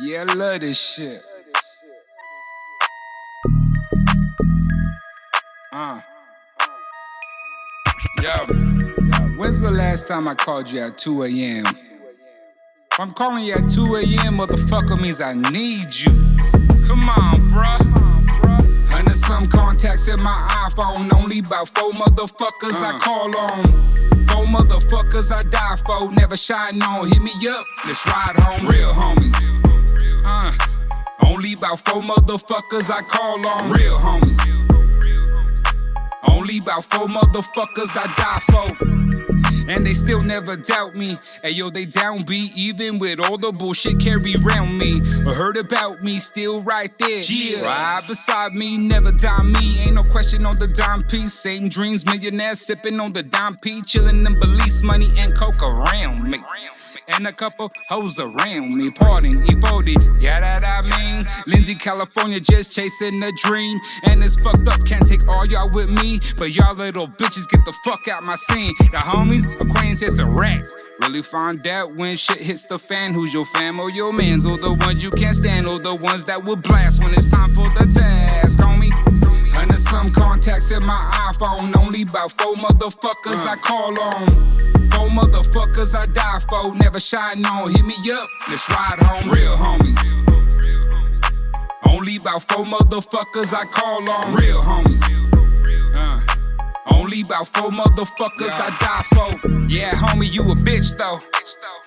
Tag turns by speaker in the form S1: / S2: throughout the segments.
S1: Yeah, I love this shit. Yo, when's the last time I called you at 2 a.m.? If I'm calling you at 2 a.m., motherfucker, means I need you. Come on, bruh. 100-some contacts in my iPhone. Only about 4 motherfuckers I call on. 4 motherfuckers I die for. Never shine on. Hit me up, let's ride home. Real homies. Only about 4 motherfuckers I call on. Real homies. Only about 4 motherfuckers I die for. And they still never doubt me. Ayo, they downbeat, even with all the bullshit carry around me. Or heard about me, still right there. Yeah. Right beside me, never die me. Ain't no question on the dime piece. Same dreams, millionaire sipping on the dime P. Chillin' in Belize, money and coke around me. And a couple hoes around me, partying, E40, yeah, that I mean. Lindsay, California, just chasing a dream. And it's fucked up, can't take all y'all with me. But y'all little bitches, get the fuck out my scene. The homies, acquaintances, and rats. Really find out when shit hits the fan. Who's your fam or your mans? Or the ones you can't stand, or the ones that will blast when it's time for the task, homie. 100-some contacts in my iPhone. Only about 4 motherfuckers I call on. 4 motherfuckers I die for. Never shine on. Hit me up, let's ride home. Real homies. Only about 4 motherfuckers I call on. Real homies. Only about 4 motherfuckers I die for. Yeah, homie, you a bitch though.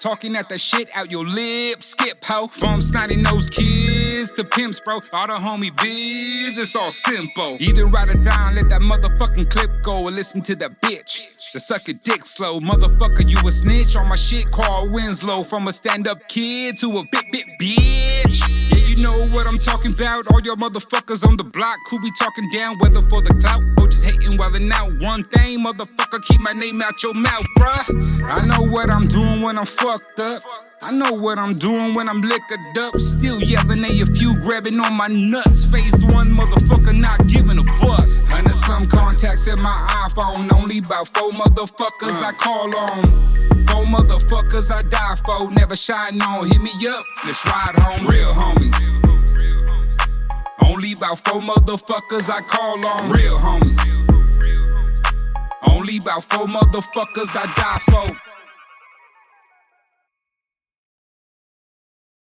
S1: Talking at that shit out your lips, skip ho. From snotty nose kids to pimps, bro. All the homie biz, it's all simple. Either write it down, let that motherfucking clip go, or listen to that bitch. The suck your dick slow, motherfucker, you a snitch on my shit called Winslow. From a stand-up kid to a bit bitch. Yeah, you know what I'm talking about. All your motherfuckers on the block who be talking down, whether for the clout or just hating while they're out. One thing, motherfucker, keep my name out your mouth, bruh. I know what I'm doing when I'm fucked up. I know what I'm doing when I'm liquored up. Still yelling at a few, grabbing on my nuts. Phazed one, motherfucker, not giving a fuck. 100-some contacts in my iPhone. Only about 4 motherfuckers I call on. 4 motherfuckers I die for. Never shine on. Hit me up, let's ride home. Real homies. Only about 4 motherfuckers I call on. Real homies. Only about 4 motherfuckers I die for.